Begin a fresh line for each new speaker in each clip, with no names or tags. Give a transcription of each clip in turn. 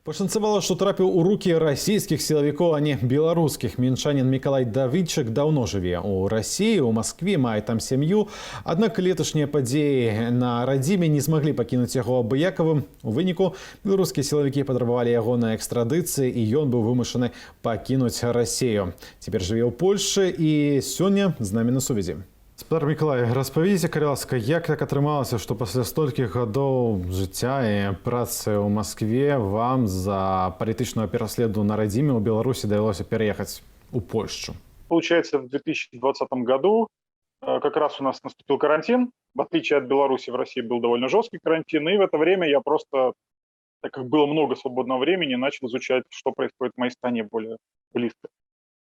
Пашанцавала, што трапіў у рукі расійскіх сілавікоў, а не беларускіх. Мінчанін Мікалай Давыдчык даўно жыве ў Расіі, у Маскве, мае там сям'ю. Аднак леташнія падзеі на радзіме не змаглі пакінуць яго абыякавым. У выніку беларускія сілавікі патрабавалі яго на экстрадыцыі, і ён быў вымушаны пакінуць Расію. Цяпер жыве ў Польшчы і сёння з намі на сувязі. Спадар Мікалай, распавядзіце, калі ласка, як так атрымалася, што пасля столькіх гадоў жыцця і працы ў Маскве вам за палітычную пераследу на радзіме ў Беларусі давялося переехаць у Польшу?
Получается, в 2020 году как раз у нас наступил карантин. В отличие от Беларуси, в России был довольно жесткий карантин. И в это время я просто, так как было много свободного времени, начал изучать, что происходит в моей стране более близко.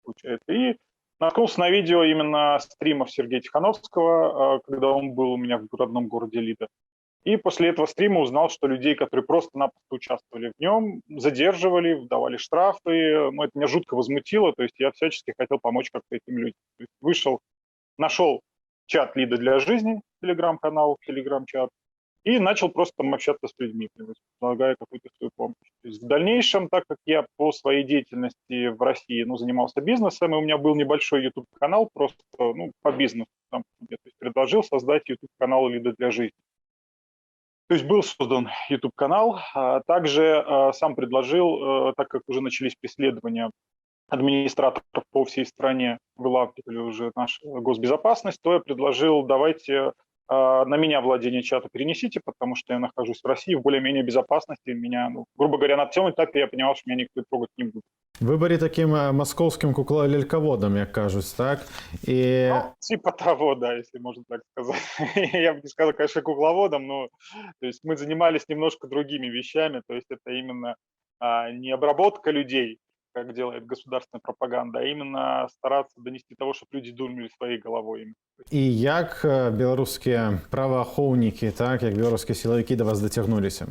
Получается. И наткнулся на видео именно стримов Сергея Тихановского, когда он был у меня в родном городе Лида. И после этого стрима узнал, что людей, которые просто-напросто участвовали в нем, задерживали, давали штрафы. Это меня жутко возмутило, то есть я всячески хотел помочь как-то этим людям. То есть вышел, нашел чат Лида для жизни, телеграм-канал, телеграм-чат, и начал просто там общаться с людьми, предлагая какую-то свою помощь. То есть в дальнейшем, так как я по своей деятельности в России занимался бизнесом, и у меня был небольшой YouTube-канал просто по бизнесу, то есть предложил создать YouTube-канал Лида для жизни. То есть был создан YouTube-канал, а также сам предложил, так как уже начались преследования администраторов по всей стране, вылавливали уже нашу госбезопасность, то я предложил, давайте на меня владение чата перенесите, потому что я нахожусь в России в более-менее безопасности. Меня, грубо говоря, на том этапе я понимал, что меня никто трогать не будет.
Вы были таким московским кукло-ляльководом, как кажется, так? И...
Типа того, да, если можно так сказать. Я бы не сказал, конечно, кукловодом, но то есть мы занимались немножко другими вещами, то есть это именно не обработка людей, как делает государственная пропаганда, а именно стараться донести того, чтобы люди думали своей головой.
И як белорусские правоохранники, так, як белорусские силовики до вас дотягнулись?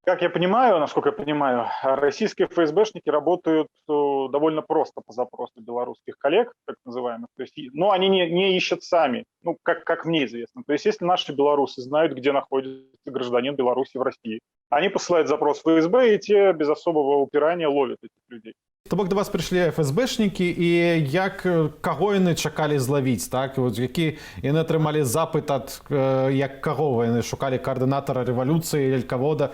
Как я понимаю, насколько я понимаю, российские ФСБшники работают довольно просто по запросу белорусских коллег, так называемых. То есть, но они не ищут сами, как мне известно. То есть если наши белорусы знают, где находится гражданин Беларуси в России, они посылают запрос в ФСБ, и те без особого упирания ловят этих людей.
То бок до вас прыйшлі ФСБшнікі, і як каго яны чакалі злавіць, так? Які яны атрымалі запыт ад як каго яны шукалі координатора революции, ляльковода,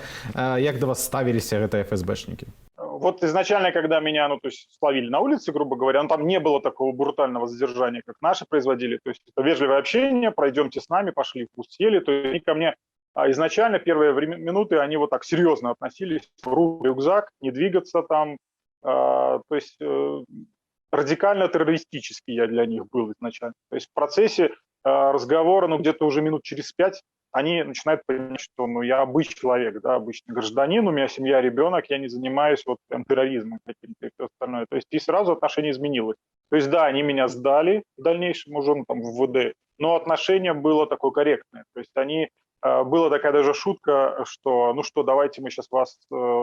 як до вас ставіліся гэтыя ФСБшнікі?
Вот изначально, когда меня, словили на улице, грубо говоря, там не было такого брутального задержания, как наши производили, то есть это вежливое общение, пройдемте с нами, пошли в вкус съели, то есть они ко мне изначально первые минуты, они вот так серьезно относились, в рюкзак, не двигаться там, то есть радикально террористический я для них был изначально. То есть в процессе разговора, где-то уже минут через 5, они начинают понимать, что я обычный человек, да, обычный гражданин, у меня семья, ребенок, я не занимаюсь терроризмом каким-то и все остальное. То есть и сразу отношение изменилось. То есть да, они меня сдали в дальнейшем уже в ВВД, но отношение было такое корректное. То есть они... Была такая даже шутка, что давайте мы сейчас вас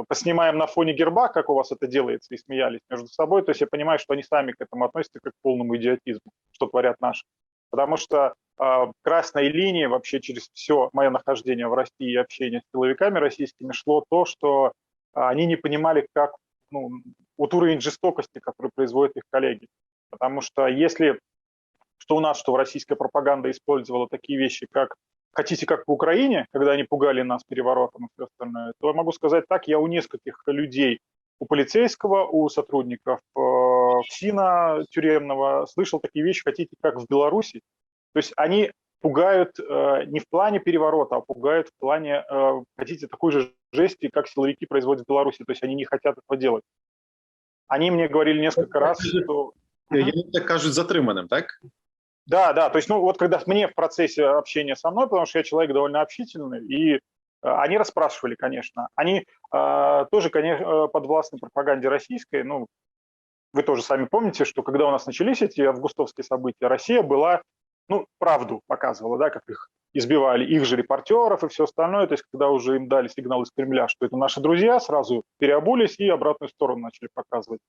поснимаем на фоне герба, как у вас это делается, и смеялись между собой. То есть я понимаю, что они сами к этому относятся как к полному идиотизму, что творят наши. Потому что красной линией вообще через все мое нахождение в России и общение с силовиками российскими шло то, что они не понимали, как уровень жестокости, который производят их коллеги. Потому что если что у нас, что российская пропаганда использовала такие вещи, как хотите, как в Украине, когда они пугали нас переворотом и все остальное, то я могу сказать так, я у нескольких людей, у полицейского, у сотрудников ФСИНа тюремного слышал такие вещи, хотите, как в Беларуси. То есть они пугают не в плане переворота, а пугают в плане, хотите, такой же жести, как силовики производят в Беларуси. То есть они не хотят этого делать. Они мне говорили несколько раз, что...
Они так кажут затриманным, так?
Да, то есть, когда мне в процессе общения со мной, потому что я человек довольно общительный, и они расспрашивали, конечно. Они тоже, конечно, подвластны пропаганде российской. Вы тоже сами помните, что когда у нас начались эти августовские события, Россия была, правду показывала, да, как их избивали, их же репортеров и все остальное. То есть, когда уже им дали сигнал из Кремля, что это наши друзья, сразу переобулись и обратную сторону начали показывать.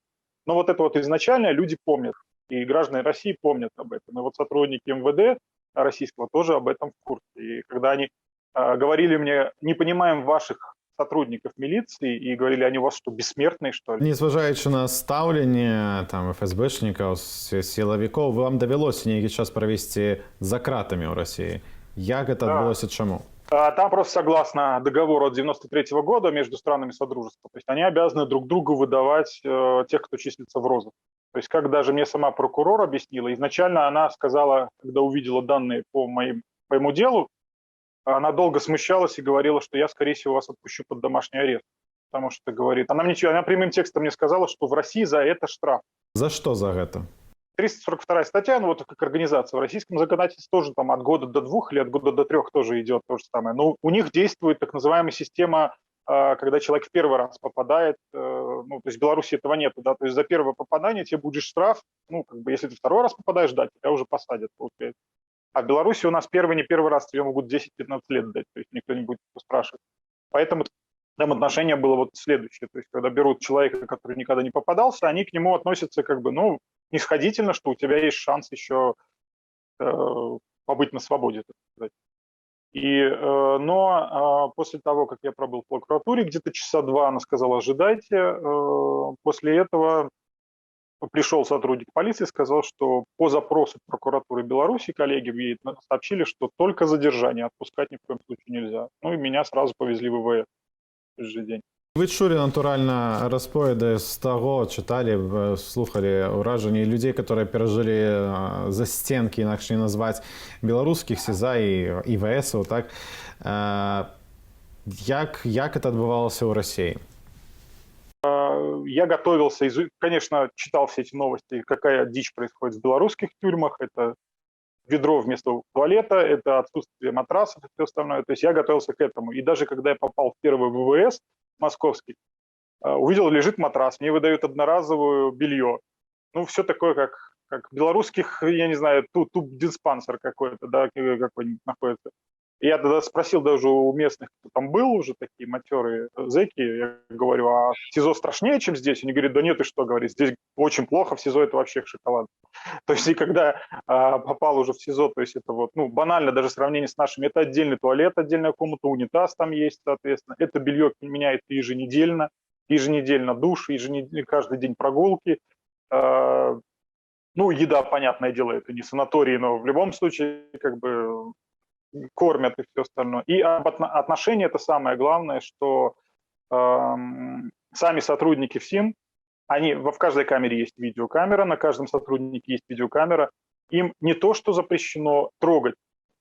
Но это изначально люди помнят. И граждане России помнят об этом. И сотрудники МВД российского тоже об этом в курсе. И когда они говорили мне, не понимаем ваших сотрудников милиции и говорили, они у вас что, бессмертные, что ли?
Незважаючи на ставлення там ФСБшників, силовиків, вам довелося некий час провести за кратами у Росії. Як це відбулося, чому?
Там просто согласно договору от 93 года между странами Содружества, то есть они обязаны друг другу выдавать тех, кто числится в розыске. То есть как даже мне сама прокурор объяснила, изначально она сказала, когда увидела данные по моему делу, она долго смущалась и говорила, что я, скорее всего, вас отпущу под домашний арест. Потому что, говорит, она прямым текстом мне сказала, что в России за это штраф.
За що за це?
342 статья, ну вот как организация, в российском законодательстве тоже там от года до 2 или от года до 3 тоже идет то же самое. Но у них действует так называемая система, когда человек в первый раз попадает, ну, то есть в Беларуси этого нет, да, то есть за первое попадание тебе будет штраф, ну, как бы, если ты второй раз попадаешь, да, тебя уже посадят, получается. А в Беларуси у нас первый, не первый раз тебе могут 10-15 лет дать, то есть никто не будет спрашивать. Поэтому там отношение было вот следующее, то есть когда берут человека, который никогда не попадался, они к нему относятся как бы, ну, нисходительно, что у тебя есть шанс еще побыть на свободе, так сказать. Но после того, как я пробыл в прокуратуре, где-то часа 2 она сказала, ожидайте. После этого пришел сотрудник полиции, сказал, что по запросу прокуратуры Беларуси коллеги ей сообщили, что только задержание, отпускать ни в коем случае нельзя. Ну и меня сразу повезли в ВВС в тот же день.
Ви чулі, натуральна, розповіді з того, читали, слухали ураження людей, які пережили застенки, інакше не назвати, білоруських СІЗА і ВС, так? Як це відбувалося у Росії?
Я готовился, конечно, читал все эти новости, какая дичь происходит в белорусских тюрьмах, это ведро вместо туалета, это отсутствие матрасов и все остальное. То есть я готовился к этому. И даже когда я попал в первый ВВС московский, увидел, лежит матрас, мне выдают одноразовое белье. Ну, все такое, как белорусских, я не знаю, туб-диспансер какой-то, да, какой-нибудь находится. И я тогда спросил даже у местных, кто там был уже, такие матерые зэки, я говорю, а СИЗО страшнее, чем здесь? Они говорят, да нет, ты что, говорит, здесь очень плохо, в СИЗО это вообще шоколад. То есть и когда попал уже в СИЗО, то есть это вот, ну, банально даже сравнение с нашими, это отдельный туалет, отдельная комната, унитаз там есть, соответственно, это белье меняется еженедельно душ, каждый день прогулки. Ну, еда, понятное дело, это не санаторий, но в любом случае, как бы, кормят и все остальное. И отношения это самое главное, что сами сотрудники ФСИН, в каждой камере есть видеокамера, на каждом сотруднике есть видеокамера. Им не то, что запрещено трогать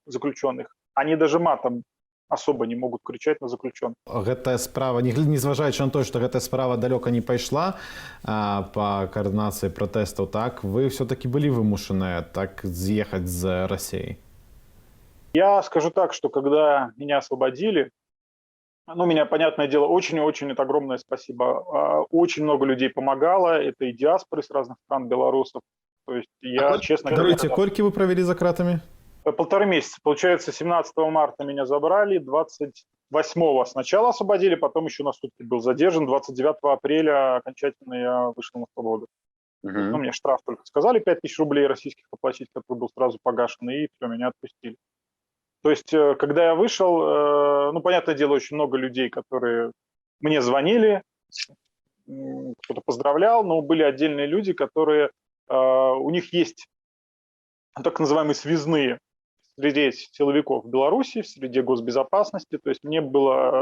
заключенных, они даже матом особо не могут кричать на заключенных.
Гэтая справа, незважаючы на то, што гэтая справа далёка не пайшла па каардынацыі пратэстаў, так, вы все-таки былі вымушаныя так з'ехаць з Расіі?
Я скажу так, что когда меня освободили, ну, меня, понятное дело, очень-очень это огромное спасибо. Очень много людей помогало, это и диаспоры с разных стран, белорусов. То есть я, честно говоря...
Даруйте, колькі вы провели за кратами?
1,5 месяца. Получается, 17 марта меня забрали, 28-го сначала освободили, потом еще на сутки был задержан, 29 апреля окончательно я вышел на свободу. Ну, мне штраф только сказали, 5000 рублей российских оплатить, который был сразу погашен, и все, меня отпустили. То есть, когда я вышел, ну, понятное дело, очень много людей, которые мне звонили, кто-то поздравлял, но были отдельные люди, которые, у них есть так называемые связные среди силовиков в Беларуси, в среде госбезопасности. То есть мне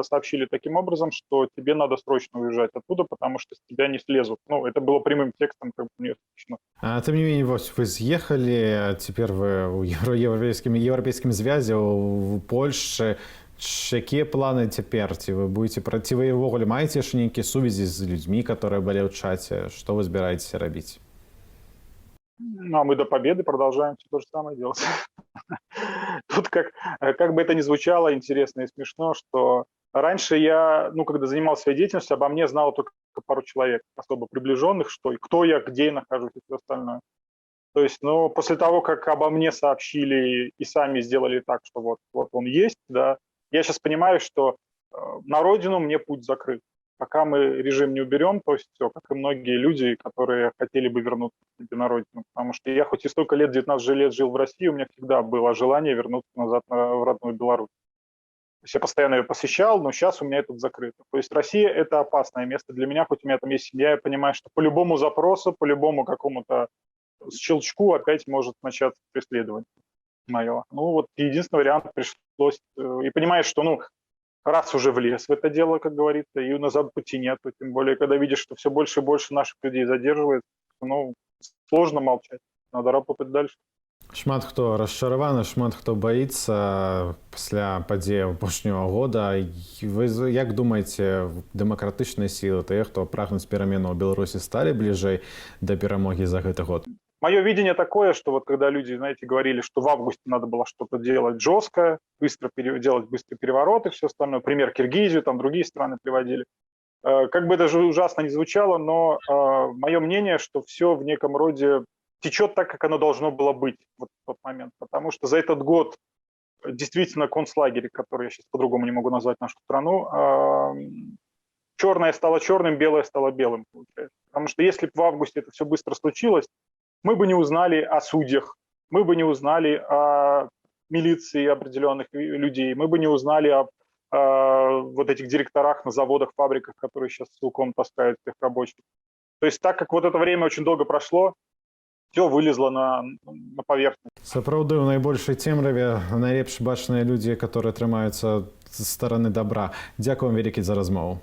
сообщили таким образом, что тебе надо срочно уезжать оттуда, потому что с тебя не слезут. Ну, это было прямым текстом, как бы мне смешно.
Тем не менее, вы съехали, теперь вы у Европейском связи, в Польше. Какие планы теперь? Вы будете ці ви ввогуле маєте ще які сувязі з людьми, которые были в чате? Что вы собираетесь делать?
Ну, а мы до победы продолжаем все то же самое делать. Тут как бы это ни звучало интересно и смешно, что раньше я, ну, когда занимался своей деятельностью, обо мне знало только пару человек, особо приближенных, что и кто я, где я нахожусь и все остальное. То есть, ну, после того, как обо мне сообщили и сами сделали так, что вот он есть, да, я сейчас понимаю, что на родину мне путь закрыт. Пока мы режим не уберем, то есть все, как и многие люди, которые хотели бы вернуться к себе на родину. Потому что я хоть и столько лет, 19 лет жил в России, у меня всегда было желание вернуться назад в родную Беларусь. То есть я постоянно ее посещал, но сейчас у меня это закрыто. То есть Россия – это опасное место для меня, хоть у меня там есть семья, я понимаю, что по любому запросу, по любому какому-то щелчку опять может начаться преследование мое. Ну вот единственный вариант пришлось, и понимаешь, что, ну, раз уже влез в это дело, как говорится, и назад пути нет, тем более, когда видишь, что все больше и больше наших людей задерживается, ну, сложно молчать, надо работать дальше.
Шмат хто расчараваны, шмат хто баіцца пасля падзеяў апошняга года. Вы як думаеце, дэмакратычныя сілы, тыя, хто прагнуць пераменаў у Беларусі, сталі бліжэй да перамогі за гэты год?
Мое видение такое, что вот когда люди, знаете, говорили, что в августе надо было что-то делать жестко, делать быстрый переворот и все остальное, пример Киргизию, там другие страны приводили. Как бы даже ужасно не звучало, но мое мнение, что все в неком роде течет так, как оно должно было быть вот в тот момент. Потому что за этот год действительно концлагерь, который я сейчас по-другому не могу назвать нашу страну, черное стало черным, белое стало белым, получается. Потому что если бы в августе это все быстро случилось, мы бы не узнали о судьях, мы бы не узнали о милиции определенных людей, мы бы не узнали о вот этих директорах на заводах, фабриках, которые сейчас силком таскают всех рабочих. То есть так как вот это время очень долго прошло, все вылезло на поверхность.
Сапраўды, у найбольшай цемраве найлепш бачныя людзі, которые трымаюцца з стараны добра. Дзякуй вам вялікі за размову.